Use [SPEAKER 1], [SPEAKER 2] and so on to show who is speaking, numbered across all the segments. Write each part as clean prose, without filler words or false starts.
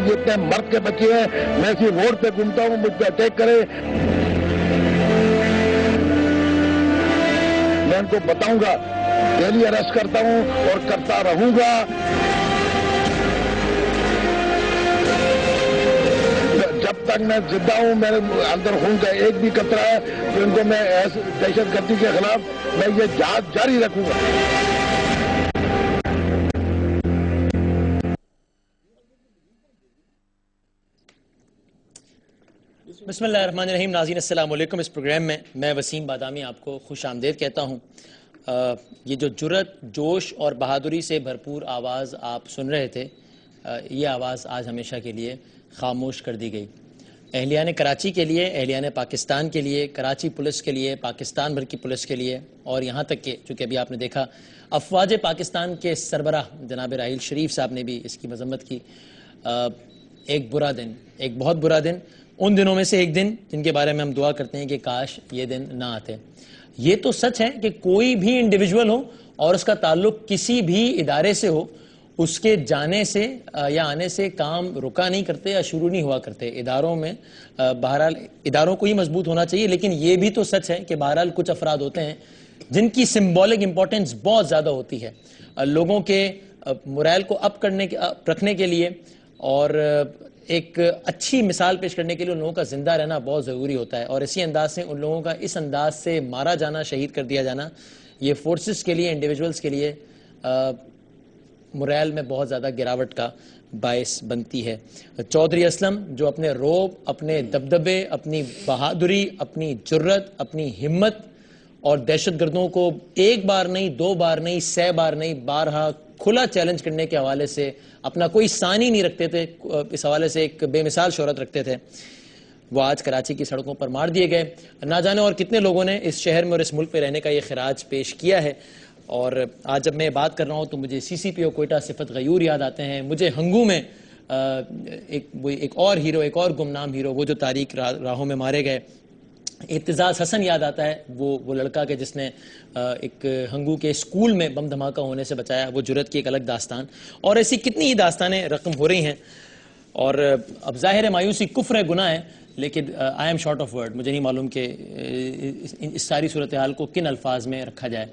[SPEAKER 1] جتنے مرد کے بچے ہیں میں اسی روڈ پہ گھومتا ہوں, مجھ پہ اٹیک کرے, میں ان کو بتاؤں گا, ڈیلی اریسٹ کرتا ہوں اور کرتا رہوں گا. جب تک میں زندہ ہوں, میرے اندر خون کا ایک بھی قطرہ ہے تو ان کو میں دہشت گردی کے خلاف میں یہ جہاد جاری رکھوں گا.
[SPEAKER 2] بسم اللہ الرحمن الرحیم. ناظرین السلام علیکم. اس پروگرام میں میں وسیم بادامی آپ کو خوش آمدید کہتا ہوں. یہ جو جرأت, جوش اور بہادری سے بھرپور آواز آپ سن رہے تھے, یہ آواز آج ہمیشہ کے لیے خاموش کر دی گئی. اہلیان کراچی کے لیے, اہلیان پاکستان کے لیے, کراچی پولیس کے لیے, پاکستان بھر کی پولیس کے لیے, اور یہاں تک کہ چونکہ ابھی آپ نے دیکھا افواج پاکستان کے سربراہ جناب راحیل شریف صاحب نے بھی اس کی مذمت کی. ایک برا دن, ایک بہت برا دن, ان دنوں میں سے ایک دن جن کے بارے میں ہم دعا کرتے ہیں کہ کاش یہ دن نہ آتے. یہ تو سچ ہے کہ کوئی بھی انڈیویجول ہو اور اس کا تعلق کسی بھی ادارے سے ہو, اس کے جانے سے یا آنے سے کام رکا نہیں کرتے یا شروع نہیں ہوا کرتے. اداروں میں بہرحال اداروں کو ہی مضبوط ہونا چاہیے, لیکن یہ بھی تو سچ ہے کہ بہرحال کچھ افراد ہوتے ہیں جن کی سمبولک امپورٹنس بہت زیادہ ہوتی ہے لوگوں کے مورائل کو رکھنے کے لیے, اور ایک اچھی مثال پیش کرنے کے لیے ان لوگوں کا زندہ رہنا بہت ضروری ہوتا ہے. اور اسی انداز سے ان لوگوں کا اس انداز سے مارا جانا, شہید کر دیا جانا, یہ فورسز کے لیے, انڈیویجولز کے لیے مورائل میں بہت زیادہ گراوٹ کا باعث بنتی ہے. چودھری اسلم جو اپنے روب, اپنے دبدبے, اپنی بہادری, اپنی جرت, اپنی ہمت اور دہشت گردوں کو ایک بار نہیں, دو بار نہیں, 100 بار نہیں, بارہا کھلا چیلنج کرنے کے حوالے سے اپنا کوئی ثانی نہیں رکھتے تھے, اس حوالے سے ایک بے مثال شہرت رکھتے تھے, وہ آج کراچی کی سڑکوں پر مار دیے گئے. نہ جانے اور کتنے لوگوں نے اس شہر میں اور اس ملک پہ رہنے کا یہ خراج پیش کیا ہے. اور آج جب میں بات کر رہا ہوں تو مجھے سی سی پی او کوئٹہ صفت غیور یاد آتے ہیں, مجھے ہنگو میں ایک اور ہیرو, ایک اور گمنام ہیرو, وہ جو تاریک راہوں میں مارے گئے, اعتزاز حسن یاد آتا ہے, وہ لڑکا کہ جس نے ایک ہنگو کے اسکول میں بم دھماکہ ہونے سے بچایا. وہ جرت کی ایک الگ داستان, اور ایسی کتنی ہی داستانیں رقم ہو رہی ہیں. اور اب ظاہر ہے مایوسی کفر ہے, گناہ ہے, لیکن I am short of word. مجھے نہیں معلوم کہ اس ساری صورتحال کو کن الفاظ میں رکھا جائے.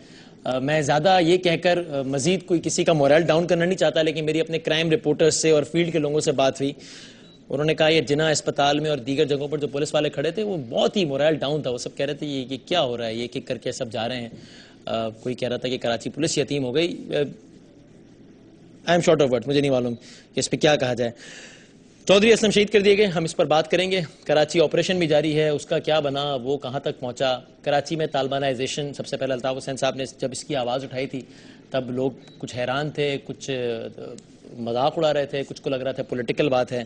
[SPEAKER 2] میں زیادہ یہ کہہ کر مزید کوئی کسی کا مورائل ڈاؤن کرنا نہیں چاہتا, لیکن میری اپنے کرائم رپورٹرز سے اور فیلڈ کے لوگوں سے بات ہوئی. انہوں نے کہا یہ جناح اسپتال میں اور دیگر جگہوں پر جو پولیس والے کھڑے تھے وہ بہت ہی مورائل ڈاؤن تھا. وہ سب کہہ رہے تھے یہ کیا ہو رہا ہے, یہ کک کر کے سب جا رہے ہیں. کوئی کہہ رہا تھا کہ کراچی پولیس یتیم ہو گئی. I am short of word, مجھے نہیں معلوم کہ اس پہ کیا کہا جائے. چودھری اسلم شہید کر دیے گئے, ہم اس پر بات کریں گے. کراچی آپریشن بھی جاری ہے, اس کا کیا بنا, وہ کہاں تک پہنچا. کراچی میں طالبانائزیشن, سب سے پہلے الطاف حسین صاحب نے جب اس کی آواز اٹھائی تھی تب لوگ کچھ حیران تھے, کچھ مذاق اڑا رہے تھے, کچھ کو لگ رہا تھا پولیٹیکل بات ہے.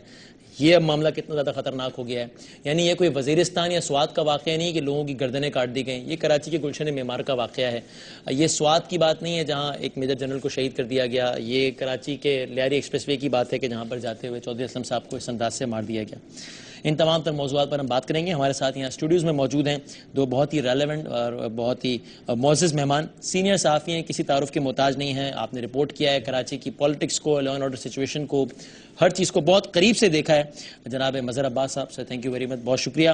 [SPEAKER 2] یہ اب معاملہ کتنا زیادہ خطرناک ہو گیا ہے. یعنی یہ کوئی وزیرستان یا سوات کا واقعہ نہیں کہ لوگوں کی گردنیں کاٹ دی گئیں, یہ کراچی کے گلشن معمار کا واقعہ ہے. یہ سوات کی بات نہیں ہے جہاں ایک میجر جنرل کو شہید کر دیا گیا, یہ کراچی کے لیاری ایکسپریس وے کی بات ہے کہ جہاں پر جاتے ہوئے چودھری اسلم صاحب کو اس انداز سے مار دیا گیا. ان تمام تر موضوعات پر ہم بات کریں گے. ہمارے ساتھ یہاں اسٹوڈیوز میں موجود ہیں دو بہت ہی ریلیونٹ اور بہت ہی معزز مہمان. سینئر صحافی ہیں, کسی تعارف کے محتاج نہیں ہیں. آپ نے رپورٹ کیا ہے کراچی کی پالیٹکس کو, لا اینڈ آرڈر سچویشن کو, ہر چیز کو بہت قریب سے دیکھا ہے. جناب مظہر عباس صاحب سے تھینک یو ویری مچ, بہت شکریہ.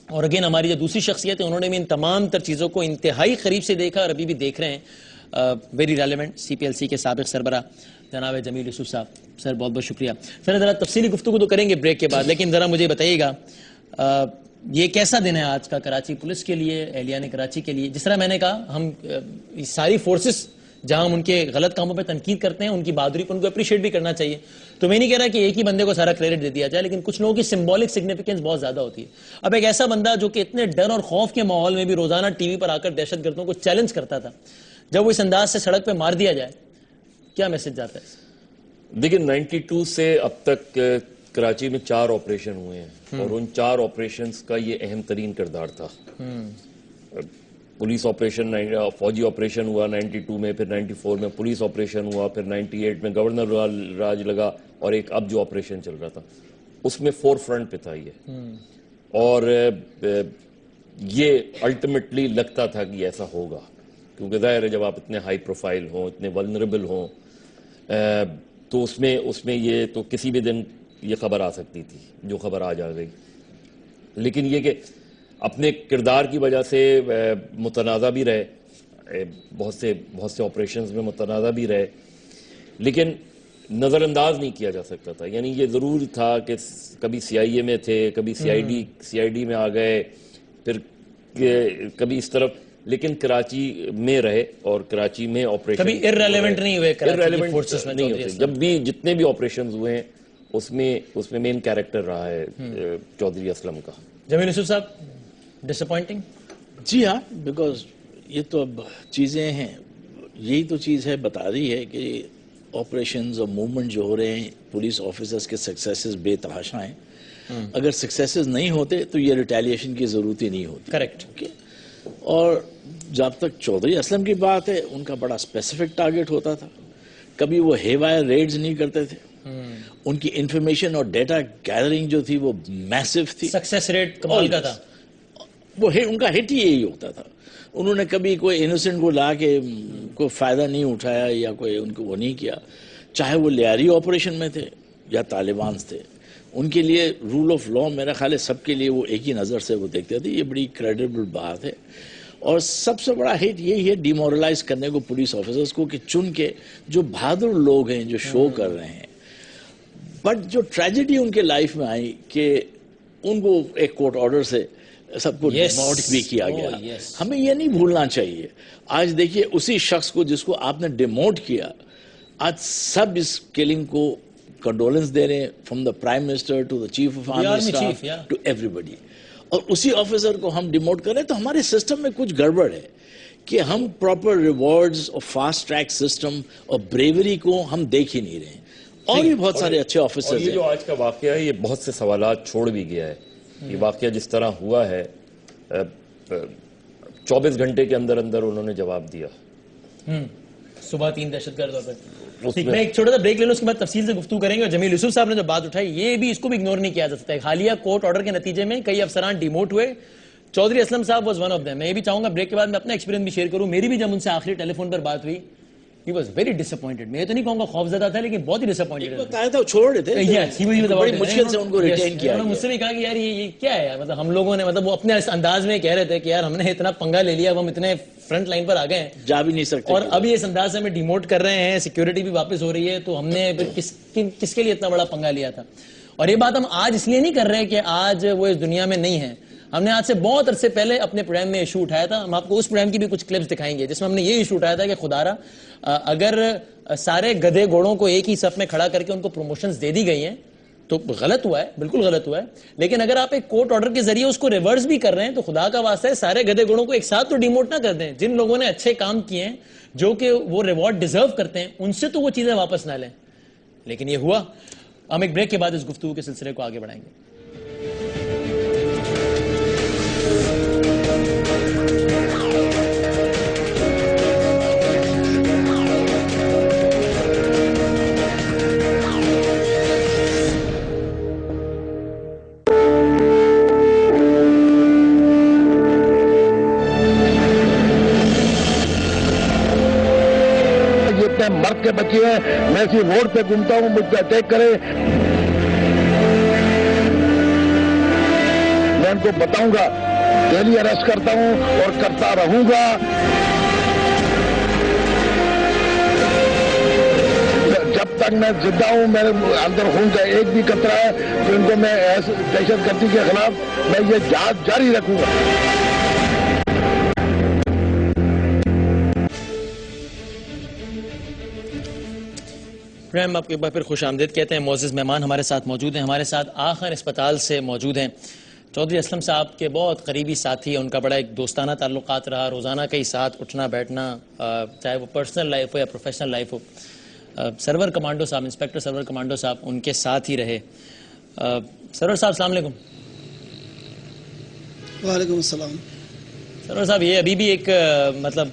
[SPEAKER 2] اور اگین ہماری جو دوسری شخصیت ہے انہوں نے بھی ان تمام تر چیزوں کو انتہائی قریب سے دیکھا اور ابھی بھی دیکھ رہے ہیں. ویری ریلیونٹ سی پی ایل سی کے سابق سربراہ جناب جمیل یوسف صاحب. سر بہت بہت شکریہ. سر ذرا تفصیلی گفتگو تو کریں گے بریک کے بعد, لیکن ذرا مجھے بتائیے گا یہ کیسا دن ہے آج کا کراچی پولیس کے لیے, اہلیان کراچی کے لیے. جس طرح میں نے کہا, ہم ساری فورسز جہاں ہم ان کے غلط کاموں پہ تنقید کرتے ہیں ان کی بہادری کو ان کو اپریشیٹ بھی کرنا چاہیے. تو میں نہیں کہہ رہا کہ ایک ہی بندے کو سارا کریڈٹ دے دیا جائے, لیکن کچھ لوگوں کی سمبولک سگنیفیکینس بہت زیادہ ہوتی ہے. اب ایک ایسا بندہ جو کہ اتنے ڈر اور خوف کے ماحول میں بھی روزانہ ٹی وی پر آ کر دہشت گردوں کو چیلنج کرتا تھا, جب وہ اس انداز سے سڑک پہ مار دیا جائے, کیا میسج جاتا ہے؟
[SPEAKER 3] دیکھیں 92 سے اب تک کراچی میں 4 آپریشن ہوئے ہیں, اور ان 4 آپریشنز کا یہ اہم ترین کردار تھا. پولیس آپریشن, فوجی آپریشن ہوا 92 میں, پھر 94 میں پولیس آپریشن ہوا, پھر 98 میں گورنر راج لگا, اور ایک اب جو آپریشن چل رہا تھا اس میں فور فرنٹ پہ تھا یہ. اور یہ الٹیمیٹلی لگتا تھا کہ ایسا ہوگا، کیونکہ ظاہر ہے جب آپ اتنے ہائی پروفائل ہوں، اتنے ولنریبل ہوں، تو اس میں یہ تو کسی بھی دن یہ خبر آ سکتی تھی، جو خبر آج آ گئی. لیکن یہ کہ اپنے کردار کی وجہ سے متنازع بھی رہے، بہت سے آپریشنز میں متنازع بھی رہے، لیکن نظر انداز نہیں کیا جا سکتا تھا. یعنی یہ ضرور تھا کہ کبھی سی آئی اے میں تھے، کبھی سی آئی ڈی میں آ گئے، پھر کبھی اس طرف، لیکن کراچی میں رہے اور کراچی میں آپریشن
[SPEAKER 2] کبھی ارریلیونٹ نہیں ہوئے کراچی کی فورسز میں.
[SPEAKER 3] نہیں ہوتے. جب بھی جتنے بھی آپریشنز ہوئے ہیں اس میں مین کیریکٹر رہا ہے چودھری اسلم کا.
[SPEAKER 2] جمیل یوسف صاحب، ڈسپوائنٹنگ؟
[SPEAKER 4] جی ہاں، بیکاز یہ تو اب چیزیں ہیں، یہی تو چیز ہے، بتا رہی ہے کہ آپریشنز اور موومنٹ جو ہو رہے ہیں، پولیس آفیسرز کے سکسیسز بے تحاشا ہیں. اگر سکسیسز نہیں ہوتے تو یہ ریٹیلیشن کی ضرورت ہی نہیں ہوتی.
[SPEAKER 2] کریکٹ.
[SPEAKER 4] اور جب تک چودھری اسلم کی بات ہے، ان کا بڑا اسپیسیفک ٹارگٹ ہوتا تھا. کبھی وہ ہے وائر ریڈز نہیں کرتے تھے. ان کی انفارمیشن اور ڈیٹا گیدرنگ جو تھی وہ میسو تھی.
[SPEAKER 2] سکسیس ریٹ کمال کا تھا.
[SPEAKER 4] وہ ان کا ہٹ ہی یہی ہوتا تھا. انہوں نے کبھی کوئی انوسنٹ کو لا کے کوئی فائدہ نہیں اٹھایا یا کوئی ان کو وہ نہیں کیا. چاہے وہ لیاری آپریشن میں تھے یا طالبان تھے، ان کے لیے رول آف لا میرا خیال ہے سب کے لیے وہ ایک ہی نظر سے وہ دیکھتے تھے. یہ بڑی کریڈیبل بات ہے. اور سب سے بڑا ہٹ یہی ہے ڈیمورلائز کرنے کو پولیس آفیسرز کو، کہ چن کے جو بہادر لوگ ہیں جو شو کر رہے ہیں. بٹ جو ٹریجڈی ان کے لائف میں آئی کہ ان کو ایک کورٹ آرڈر سے سب کو ڈیموٹ بھی کیا گیا. ہمیں یہ نہیں بھولنا چاہیے. آج دیکھیے اسی شخص کو جس کو آپ نے ڈیموٹ کیا، آج سب اس کلنگ کو کنڈولنس دے رہے ہیں، from the prime minister to the chief of army staff to everybody. اور اسی آفیسر کو ہم ڈیموٹ کریں تو ہمارے سسٹم میں کچھ گڑبڑ ہے کہ ہم پراپر ریوارڈز اور فاسٹ ٹریک سسٹم اور بریوری کو ہم دیکھ ہی نہیں رہے ہیں. اور بھی بہت سارے اچھے آفیسرز ہیں.
[SPEAKER 3] یہ جو آج کا واقعہ ہے یہ بہت سے سوالات چھوڑ بھی گیا ہے. یہ واقعہ جس طرح ہوا ہے 24 گھنٹے کے اندر انہوں نے جواب دیا.
[SPEAKER 2] صبح 3 دہشت گرد اور میں ایک چھوٹا سا بریک لے لوں، اس کے بعد تفصیل سے گفتگو کریں گے. اور جمیل یوسف صاحب نے جو بات اٹھائی یہ بھی اس کو بھی اگنور نہیں کیا جا سکتا ہے. حالیہ کورٹ آرڈر کے نتیجے میں کئی افسران ڈیموٹ ہوئے. چودھری اسلم صاحب واز ون آف دیم. میں یہ بھی چاہوں گا بریک کے بعد میں اپنا ایکسپیرینس بھی شیئر کروں. میری بھی جب ان سے آخری ٹیلی فون پر بات ہوئی، he was very disappointed. میں تو نہیں کہوں گا خوف زدہ تھا، لیکن بہت ہی ڈسپوائنٹڈ ہے.
[SPEAKER 4] بتایا تھا چھوڑ رہے تھے، بڑی مشکل سے ان کو ریٹین کیا.
[SPEAKER 2] انہوں نے مجھ سے بھی کہا کہ یار یہ کیا ہے، مطلب ہم لوگوں نے، مطلب وہ اپنے انداز میں کہہ رہے تھے کہ یار ہم نے اتنا پنگا لے لیا، اب ہم اتنے فرنٹ لائن پر آ گئے ہیں،
[SPEAKER 4] جا بھی نہیں سکتے،
[SPEAKER 2] اور اب اس انداز سے ہمیں ڈیموٹ کر رہے ہیں، سیکیورٹی بھی واپس ہو رہی ہے، تو ہم نے کس کے لیے اتنا بڑا پنگا لیا تھا. اور یہ بات ہم آج اس لیے نہیں کر رہے کہ آج وہ اس دنیا میں نہیں ہے. ہم نے آج سے بہت عرصے پہلے اپنے پروگرام میں ایشو اٹھایا تھا. ہم آپ کو اس پروگرام کی بھی کچھ کلپس دکھائیں گے جس میں ہم نے یہ ایشو اٹھایا تھا کہ خدارا اگر سارے گدھے گھوڑوں کو ایک ہی صف میں کھڑا کر کے ان کو پروموشنز دے دی گئی ہیں تو غلط ہوا ہے، بالکل غلط ہوا ہے. لیکن اگر آپ ایک کورٹ آرڈر کے ذریعے اس کو ریورس بھی کر رہے ہیں تو خدا کا واسطہ ہے سارے گدھے گھوڑوں کو ایک ساتھ تو ڈیموٹ نہ کر دیں. جن لوگوں نے اچھے کام کیے ہیں، جو کہ وہ ریوارڈ ڈیزرو کرتے ہیں، ان سے تو وہ چیزیں واپس نہ لیں. لیکن یہ ہوا. ہم ایک بریک کے بعد اس گفتگو کے سلسلے کو آگے بڑھائیں گے.
[SPEAKER 1] مرد کے بچے ہیں، میں اسی روڈ پہ گھومتا ہوں، مجھ پہ اٹیک کرے، میں ان کو بتاؤں گا. ڈیلی اریسٹ کرتا ہوں اور کرتا رہوں گا. جب تک میں زندہ ہوں، میرے اندر خون کا ایک بھی قطرہ ہے تو ان کو میں دہشت گردی کے خلاف میں یہ جہاد جاری رکھوں گا.
[SPEAKER 2] پروگرام آپ کو ایک بار پھر خوش آمدید کہتے ہیں. معزز مہمان ہمارے ساتھ موجود ہیں. ہمارے ساتھ آخر اسپتال سے موجود ہیں چودھری اسلم صاحب کے بہت قریبی ساتھی. ان کا بڑا ایک دوستانہ تعلقات رہا، روزانہ کئی ساتھ اٹھنا بیٹھنا، چاہے وہ پرسنل لائف ہو یا پروفیشنل لائف ہو. سرور کمانڈو صاحب، انسپیکٹر سرور کمانڈو صاحب ان کے ساتھ ہی رہے. سرور صاحب السلام علیکم.
[SPEAKER 5] وعلیکم السلام.
[SPEAKER 2] سرور صاحب یہ ابھی بھی ایک مطلب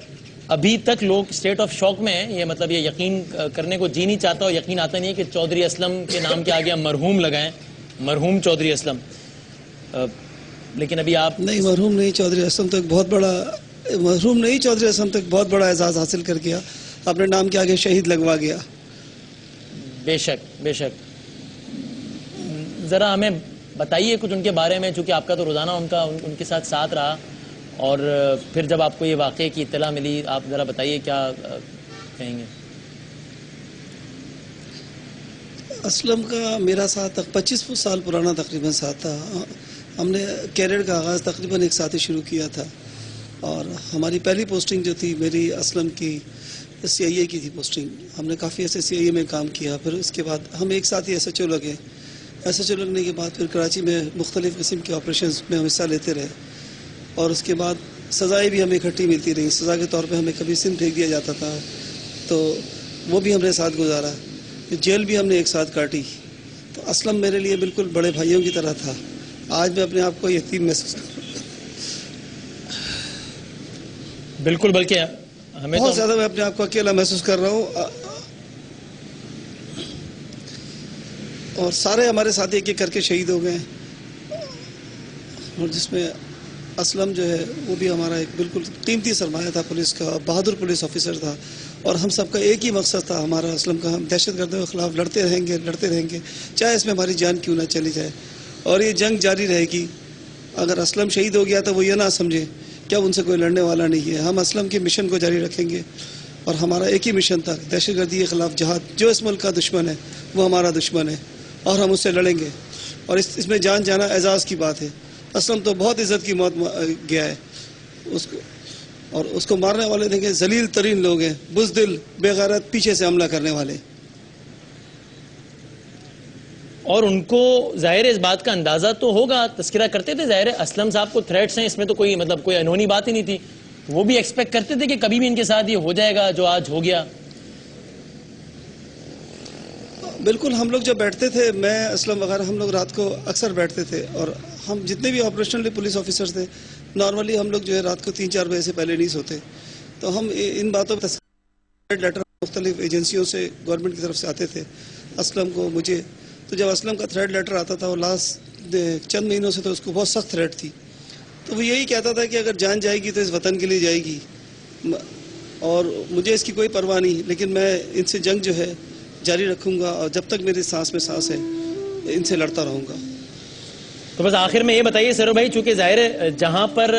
[SPEAKER 2] ابھی تک لوگ اسٹیٹ آف شاک میں ہیں. یہ مطلب یہ یقین کرنے کو جی نہیں چاہتا اور یقین آتا نہیں ہے کہ چودھری اسلم کے نام کے آگے ہم مرحوم لگائیں. مرحوم چودھری اسلم. لیکن ابھی آپ
[SPEAKER 5] نہیں مرحوم نہیں چودھری اسلم تو ایک بہت بڑا مرحوم نہیں چودھری اسلم تو ایک بہت بڑا اعزاز حاصل کر گیا, اپنے نام کے آگے شہید لگوا گیا.
[SPEAKER 2] بے شک بے شک. ذرا ہمیں بتائیے کچھ ان کے بارے میں, چونکہ آپ کا تو روزانہ ان کے ساتھ رہا, اور پھر جب آپ کو یہ واقعے کی اطلاع ملی, آپ ذرا بتائیے کیا کہیں گے.
[SPEAKER 5] اسلم کا میرا ساتھ 25 سال پرانا تقریباً ساتھ تھا. ہم نے کیریئر کا آغاز تقریباً ایک ساتھ ہی شروع کیا تھا, اور ہماری پہلی پوسٹنگ جو تھی میری اسلم کی CIA کی تھی پوسٹنگ. ہم نے کافی ایسے CIA میں کام کیا, پھر اس کے بعد ہم ایک ساتھ ہی SHO لگے. SHO لگنے کے بعد پھر کراچی میں مختلف قسم کے آپریشنز میں ہم حصہ لیتے رہے, اور اس کے بعد سزائیں بھی ہمیں اکٹھی ملتی رہیں. سزا کے طور پہ ہمیں کبھی سندھ پھینک دیا جاتا تھا, تو وہ بھی ہم نے ساتھ گزارا. جیل بھی ہم نے ایک ساتھ کاٹی. تو اسلم میرے لیے بالکل بڑے بھائیوں کی طرح تھا. آج میں اپنے آپ کو یتیم محسوس کرتا ہوں.
[SPEAKER 2] بالکل, بلکہ ہمیں
[SPEAKER 5] بہت زیادہ میں اپنے آپ کو اکیلا محسوس کر رہا ہوں, اور سارے ہمارے ساتھی ایک ایک کر کے شہید ہو گئے, اور جس میں اسلم جو ہے وہ بھی ہمارا ایک بالکل قیمتی سرمایہ تھا پولیس کا, بہادر پولیس آفیسر تھا, اور ہم سب کا ایک ہی مقصد تھا ہمارا اسلم کا, ہم دہشت گردوں کے خلاف لڑتے رہیں گے چاہے اس میں ہماری جان کیوں نہ چلی جائے, اور یہ جنگ جاری رہے گی. اگر اسلم شہید ہو گیا تو وہ یہ نہ سمجھے کہ اب ان سے کوئی لڑنے والا نہیں ہے. ہم اسلم کے مشن کو جاری رکھیں گے, اور ہمارا ایک ہی مشن تھا دہشت گردی کے خلاف جہاد. جو اس ملک کا دشمن ہے وہ ہمارا دشمن ہے, اور ہم اس سے لڑیں گے, اور اس میں جان جانا اعزاز کی بات ہے. اسلم تو بہت عزت کی موت گیا ہے اس کو, اور اس کو مارنے والے دیکھیں ذلیل ترین لوگ ہیں, بزدل, بے غیرت, پیچھے سے حملہ کرنے والے.
[SPEAKER 2] اور ان کو ظاہر اس بات کا اندازہ تو ہوگا, تذکرہ کرتے تھے ظاہر اسلم صاحب کو تھریٹس ہیں, اس میں تو کوئی کوئی انہونی بات ہی نہیں تھی. وہ بھی ایکسپیکٹ کرتے تھے کہ کبھی بھی ان کے ساتھ یہ ہو جائے گا جو آج ہو گیا.
[SPEAKER 5] بالکل, ہم لوگ جب بیٹھتے تھے, میں اسلم وغیرہ, ہم لوگ رات کو اکثر بیٹھتے تھے, اور ہم جتنے بھی آپریشنل پولیس آفیسر تھے نارملی ہم لوگ جو ہے رات کو 3-4 بجے سے پہلے نہیں سوتے. تو ہم ان باتوں پر لیٹر مختلف ایجنسیوں سے, گورنمنٹ کی طرف سے آتے تھے اسلم کو, مجھے. تو جب اسلم کا تھریٹ لیٹر آتا تھا, وہ لاسٹ چند مہینوں سے تو اس کو بہت سخت تھریٹ تھی, تو وہ یہی کہتا تھا کہ اگر جان جائے گی تو اس وطن کے لیے جائے گی, اور مجھے اس کی کوئی پرواہ نہیں, لیکن میں ان سے جنگ جو ہے جاری رکھوں گا, اور جب تک میری سانس میں سانس ہے ان سے لڑتا رہوں گا.
[SPEAKER 2] تو بس آخر میں یہ بتائیے سرور بھائی, چونکہ ظاہر ہے جہاں پر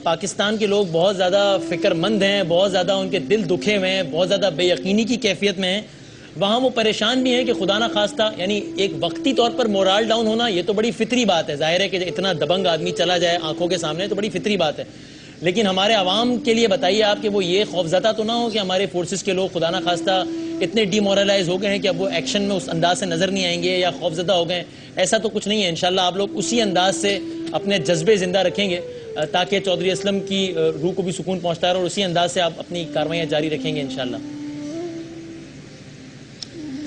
[SPEAKER 2] پاکستان کے لوگ بہت زیادہ فکر مند ہیں, بہت زیادہ ان کے دل دکھے ہوئے ہیں, بہت زیادہ بے یقینی کی کیفیت میں ہیں, وہاں وہ پریشان بھی ہیں کہ خدا نہ خواستہ یعنی ایک وقتی طور پر مورال ڈاؤن ہونا, یہ تو بڑی فطری بات ہے. ظاہر ہے کہ اتنا دبنگ آدمی چلا جائے آنکھوں کے سامنے تو بڑی فطری بات ہے, لیکن ہمارے عوام کے لیے بتائیے آپ کہ وہ یہ خوفزدہ تو نہ ہو کہ ہمارے فورسز کے لوگ خدا نہ خواستہ اتنے ڈی مورلائز ہو گئے ہیں کہ اب وہ ایکشن میں اس انداز سے نظر نہیں آئیں گے یا خوفزدہ ہو گئے. ایسا تو کچھ نہیں ہے. انشاءاللہ آپ لوگ اسی انداز سے اپنے جذبے زندہ رکھیں گے تاکہ چودھری اسلم کی روح کو بھی سکون پہنچتا رہے, اور اسی انداز سے آپ اپنی کاروائیاں جاری رکھیں گے انشاءاللہ.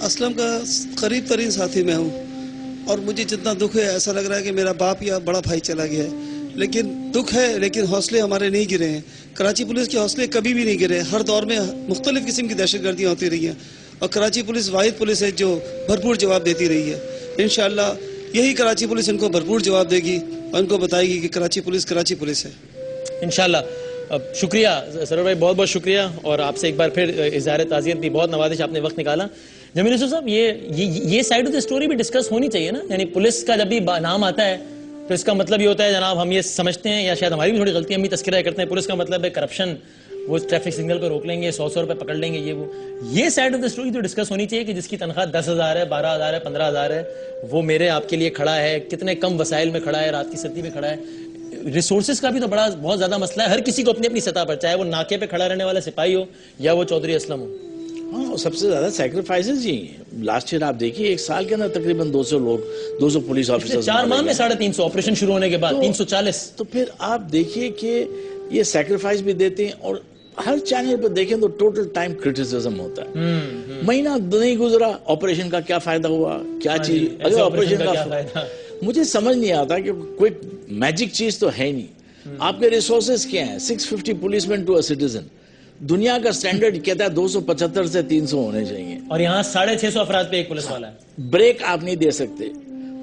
[SPEAKER 5] اسلم کا قریب ترین ساتھی میں ہوں, اور مجھے جتنا دکھ ہے ایسا لگ رہا ہے کہ میرا باپ یا بڑا بھائی چلا گیا ہے, لیکن دکھ ہے, لیکن حوصلے ہمارے نہیں گرے ہیں. کراچی پولیس کے حوصلے کبھی بھی نہیں گرے. ہر دور میں مختلف قسم کی دہشت گردیاں ہوتی رہی ہیں, اور کراچی پولیس واحد پولیس ہے جو بھرپور جواب دیتی رہی ہے. انشاءاللہ یہی کراچی پولیس ان کو بھرپور جواب دے گی, اور ان کو بتائے گی کہ کراچی پولیس ہے انشاءاللہ.
[SPEAKER 2] شکریہ سرور بھائی, بہت بہت شکریہ, اور آپ سے ایک بار پھر اظہار تعزیت بھی, بہت نوازش, آپ نے وقت نکالا. جمیل یوسف صاحب, یہ سائیڈ آف دی اسٹوری بھی ڈسکس ہونی چاہیے نا, یعنی پولیس کا جب بھی نام آتا ہے تو اس کا مطلب یہ ہوتا ہے جناب, ہم یہ سمجھتے ہیں یا شاید ہماری بھی تھوڑی غلطی, ہم بھی تذکرہ کرتے ہیں پولیس کا مطلب ہے کرپشن, وہ ٹریفک سگنل پہ روک لیں گے, 100 روپے پکڑ لیں گے, یہ سائیڈ آف دی اسٹوری تو ڈسکس ہونی چاہیے کہ جس کی تنخواہ 10,000 ہے, 12,000 ہے, 15,000 ہے, وہ میرے آپ کے لیے کھڑا ہے, کتنے کم وسائل میں کھڑا ہے, رات کی سردی میں کھڑا ہے. ریسورسز کا بھی تو بہت زیادہ مسئلہ ہے, ہر کسی کو اپنی اپنی سطح پر, چاہے وہ ناکے پہ کھڑا رہنے والا سپاہی ہو یا وہ چودھری اسلم ہو.
[SPEAKER 4] ہاں, سب سے زیادہ سیکریفائسز ہی ہیں. لاسٹ ایئر آپ دیکھیے ایک سال کے اندر تقریباً 200 لوگ, 200 پولیس آفیسرز,
[SPEAKER 2] 4 ماہ میں 350 آپریشن شروع ہونے کے بعد 340.
[SPEAKER 4] تو پھر آپ دیکھیے کہ یہ سیکریفائس بھی دیتے ہیں, اور ہر چینل پر دیکھیں تو ٹوٹل ٹائم کرٹیسزم ہوتا ہے. مہینہ نہیں گزرا, آپریشن کا کیا فائدہ ہوا, کیا چیز, اگر آپریشن کا فائدہ, مجھے سمجھ نہیں آتا کہ کوئی میجک چیز تو ہے نہیں. آپ کے ریسورسز کیا ہیں, 650 police men to a citizen. دنیا کا سٹینڈرڈ کہتا ہے 275 سے 300 ہونے چاہیے,
[SPEAKER 2] اور یہاں 650 افراد پہ ایک پولیس والا ہے.
[SPEAKER 4] بریک آپ نہیں دے سکتے.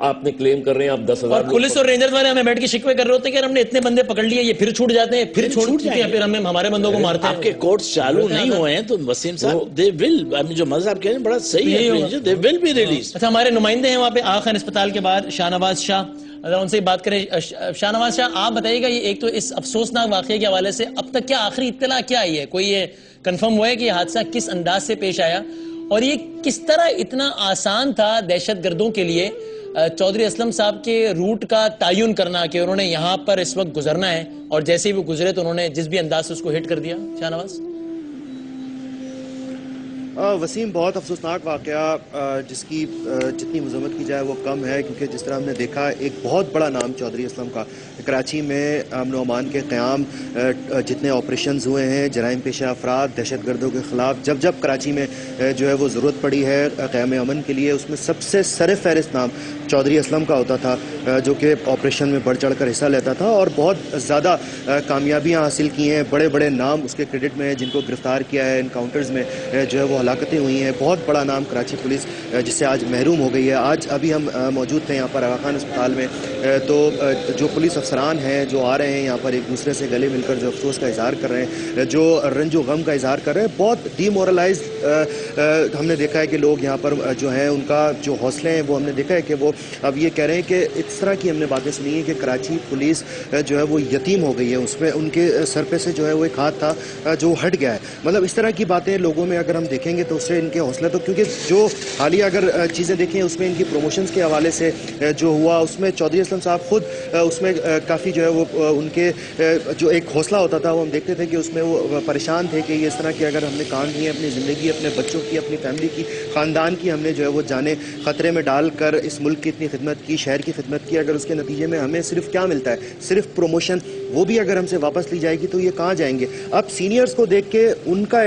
[SPEAKER 3] آپ نے کلیم کر رہے ہیں آپ 10,000
[SPEAKER 2] اور پولیس اور رینجرز والے ہمیں بیٹھ کے شکوے کر رہے ہوتے ہیں کہ ہم نے اتنے بندے پکڑ لیے, یہ پھر چھوٹ جاتے ہیں, پھر چھوٹ جاتے ہیں, پھر ہمیں ہمارے بندوں کو مارتے ہیں.
[SPEAKER 4] آپ کے کورٹس چالو نہیں ہوئے ہیں تو وسیم صاحب دے ول, جو مذہب کہہ رہے ہیں بڑا صحیح ہے, دے ول بی ریلیز.
[SPEAKER 2] اچھا, ہمارے نمائندے ہیں وہاں پہ آغا خان اسپتال کے بعد, شاہ نواز شاہ, اگر ان سے بات کریں. شاہ نواز شاہ, آپ بتائیے گا, یہ ایک تو اس افسوسناک واقعے کے حوالے سے اب تک کیا آخری اطلاع کیا آئی ہے؟ کوئی یہ کنفرم ہوا ہے کہ یہ حادثہ کس انداز سے پیش آیا, اور یہ کس طرح اتنا آسان تھا دہشت گردوں کے لیے چودھری اسلم صاحب کے روٹ کا تعین کرنا کہ انہوں نے یہاں پر اس وقت گزرنا ہے, اور جیسے ہی وہ گزرے تو انہوں نے جس بھی انداز سے اس کو ہٹ کر دیا؟ شاہ نواز.
[SPEAKER 6] وسیم, بہت افسوسناک واقعہ جس کی جتنی مذمت کی جائے وہ کم ہے, کیونکہ جس طرح ہم نے دیکھا ایک بہت بڑا نام چودھری اسلم کا کراچی میں امن و امان کے قیام, جتنے آپریشنز ہوئے ہیں جرائم پیشہ افراد دہشت گردوں کے خلاف, جب جب کراچی میں جو ہے وہ ضرورت پڑی ہے قیام امن کے لیے, اس میں سب سے سر فہرست نام چودھری اسلم کا ہوتا تھا, جو کہ آپریشن میں بڑھ چڑھ کر حصہ لیتا تھا اور بہت زیادہ کامیابیاں حاصل کی ہیں. بڑے بڑے نام اس کے کریڈٹ میں ہیں, جن کو گرفتار کیا ہے انکاؤنٹرز میں جو ہے وہ ہلاکتیں ہوئی ہیں. بہت بڑا نام کراچی پولیس جس سے آج محروم ہو گئی ہے. آج ابھی ہم موجود تھے یہاں پر آغا خان اسپتال میں, تو جو پولیس افسران ہیں جو آ رہے ہیں یہاں پر ایک دوسرے سے گلے مل کر جو افسوس کا اظہار کر رہے ہیں, جو رنج و غم کا اظہار کر رہے ہیں, بہت ڈی مورلائز ہم نے دیکھا ہے کہ لوگ یہاں پر جو ہیں ان کا جو حوصلے ہیں وہ ہم نے دیکھا ہے کہ وہ اب یہ کہہ رہے ہیں کہ اس طرح کی ہم نے باتیں سنی ہیں کہ کراچی پولیس جو ہے وہ یتیم ہو گئی ہے, اس میں ان کے سر پہ سے جو ہے وہ ایک ہاتھ تھا جو ہٹ گیا ہے. مطلب اس طرح کی باتیں لوگوں میں اگر ہم دیکھیں گے تو اس سے ان کے حوصلے, تو کیونکہ جو حالیہ اگر چیزیں دیکھیں اس میں ان کی پروموشنز کے حوالے سے جو ہوا, اس میں چودھری اسلم صاحب خود اس میں کافی جو ہے وہ ان کے جو ایک حوصلہ ہوتا تھا وہ ہم دیکھتے تھے کہ اس میں وہ پریشان تھے کہ یہ اس طرح کی اگر ہم نے کام کیے اپنی زندگی, اپنے بچوں کی, اپنی فیملی کی, خاندان کی, ہم نے جو ہے وہ جانیں خطرے میں ڈال کر اس ملک کی اتنی خدمت کی, شہر کی خدمت کی, اگر اس کے نتیجے میں ہمیں صرف کیا ملتا ہے, صرف پروموشن, وہ بھی اگر ہم سے واپس لی جائے گی تو یہ کہاں جائیں گے. اب سینئرز کو دیکھ کے ان کا